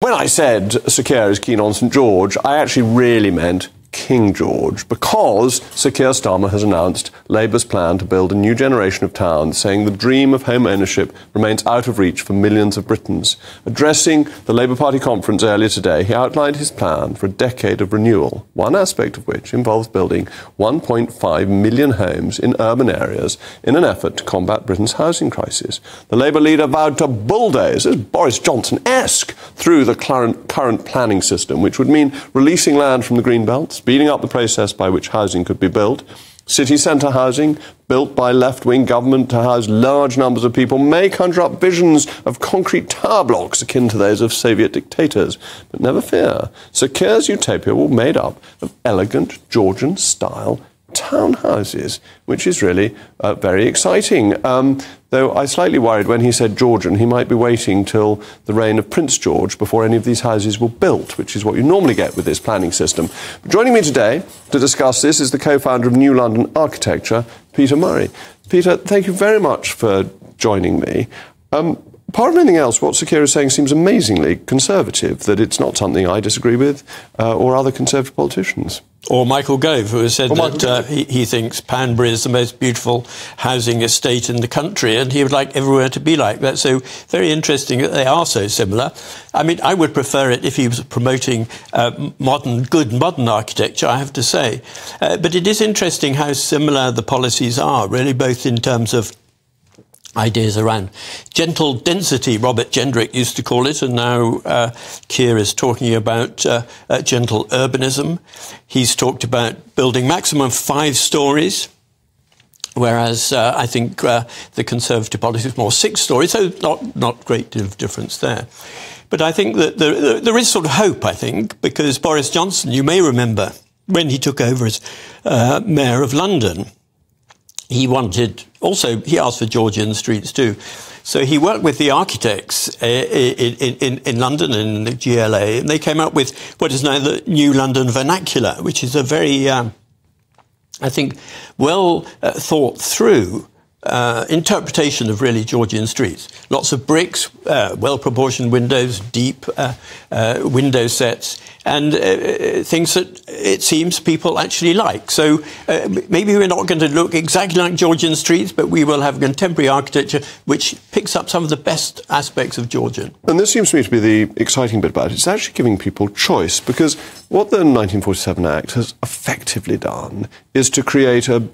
When I said Sir Keir is keen on St George, I actually really meant King George, because Sir Keir Starmer has announced Labour's plan to build a new generation of towns, saying the dream of home ownership remains out of reach for millions of Britons. Addressing the Labour Party conference earlier today, he outlined his plan for a decade of renewal, one aspect of which involves building 1.5 million homes in urban areas in an effort to combat Britain's housing crisis. The Labour leader vowed to bulldoze, as Boris Johnson-esque, through the current planning system, which would mean releasing land from the green belt, speeding up the process by which housing could be built. City centre housing, built by left-wing government to house large numbers of people, may conjure up visions of concrete tower blocks akin to those of Soviet dictators. But never fear, Sir Keir's utopia will be made up of elegant Georgian-style townhouses, which is really very exciting. Though I slightly worried when he said Georgian, he might be waiting till the reign of Prince George before any of these houses were built, which is what you normally get with this planning system. But joining me today to discuss this is the co-founder of New London Architecture, Peter Murray. Peter, thank you very much for joining me. Apart from anything else, what Sir Keir is saying seems amazingly conservative, that it's not something I disagree with or other Conservative politicians. Or Michael Gove, who has said that he thinks Panbury is the most beautiful housing estate in the country, and he would like everywhere to be like that. So very interesting that they are so similar. I mean, I would prefer it if he was promoting good modern architecture, I have to say. But it is interesting how similar the policies are, really, both in terms of ideas around gentle density, Robert Gendrick used to call it, and now Keir is talking about gentle urbanism. He's talked about building maximum 5 stories, whereas I think the Conservative policy is more 6 stories, so not great deal of difference there. But I think that there is sort of hope, I think, because Boris Johnson, you may remember, when he took over as Mayor of London, he asked for Georgian streets too. So he worked with the architects in London, in the GLA, and they came up with what is now the New London Vernacular, which is a very, I think, well thought through interpretation of really Georgian streets. Lots of bricks, well-proportioned windows, deep window sets, and things that it seems people actually like. So maybe we're not going to look exactly like Georgian streets, but we will have contemporary architecture which picks up some of the best aspects of Georgian. And this seems to me to be the exciting bit about it. It's actually giving people choice, because what the 1947 Act has effectively done is to create a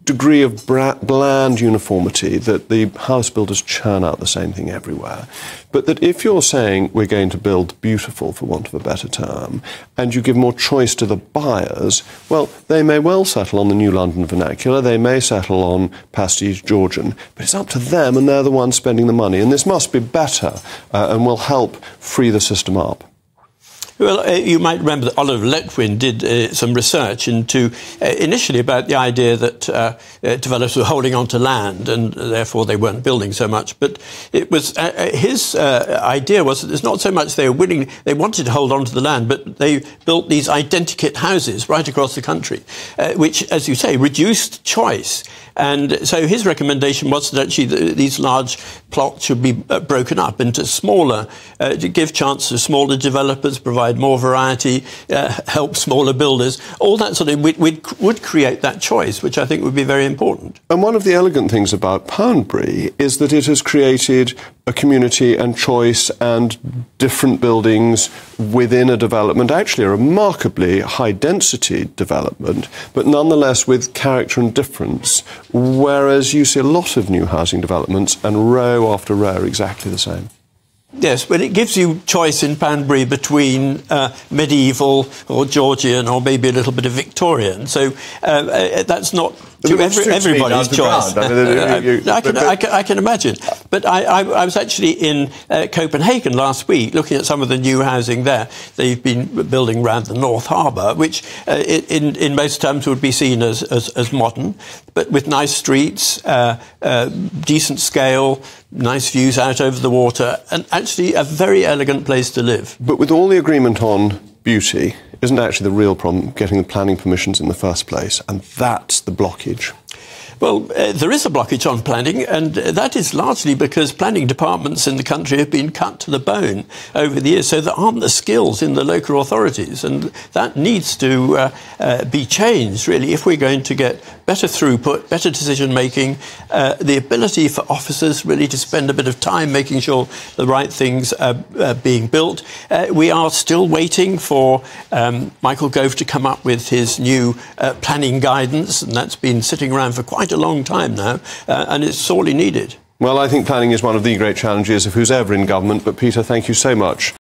degree of bland uniformity, that the house builders churn out the same thing everywhere. But that if you're saying we're going to build beautiful, for want of a better term, and you give more choice to the buyers, well, they may well settle on the New London Vernacular, they may settle on Pastiche Georgian, but it's up to them, and they're the ones spending the money. And this must be better and will help free the system up. Well, you might remember that Oliver Letwin did some research into, initially about the idea that developers were holding on to land and therefore they weren't building so much. But it was his idea was that it's not so much they wanted to hold on to the land, but they built these identikit houses right across the country, which, as you say, reduced choice. And so his recommendation was that actually these large plots should be broken up into smaller, to give chance to smaller developers, provide more variety, help smaller builders. All that sort of would create that choice, which I think would be very important. And one of the elegant things about Poundbury is that it has created a community and choice and different buildings within a development, actually a remarkably high-density development, but nonetheless with character and difference, whereas you see a lot of new housing developments and row after row are exactly the same. Yes, but it gives you choice in Panbury between medieval or Georgian or maybe a little bit of Victorian. So that's not to everybody's choice. I can imagine. But I was actually in Copenhagen last week looking at some of the new housing there. They've been building around the North Harbour, which in most terms would be seen as modern, but with nice streets, decent scale, nice views out over the water, and actually a very elegant place to live. But with all the agreement on beauty, isn't actually the real problem getting the planning permissions in the first place? And that's the blockage. Well, there is a blockage on planning, and that is largely because planning departments in the country have been cut to the bone over the years, so there aren't the skills in the local authorities, and that needs to be changed, really, if we're going to get better throughput, better decision-making, the ability for officers really to spend a bit of time making sure the right things are being built. We are still waiting for Michael Gove to come up with his new planning guidance, and that's been sitting around for quite a long time now, and it's sorely needed. Well, I think planning is one of the great challenges of who's ever in government, but Peter, thank you so much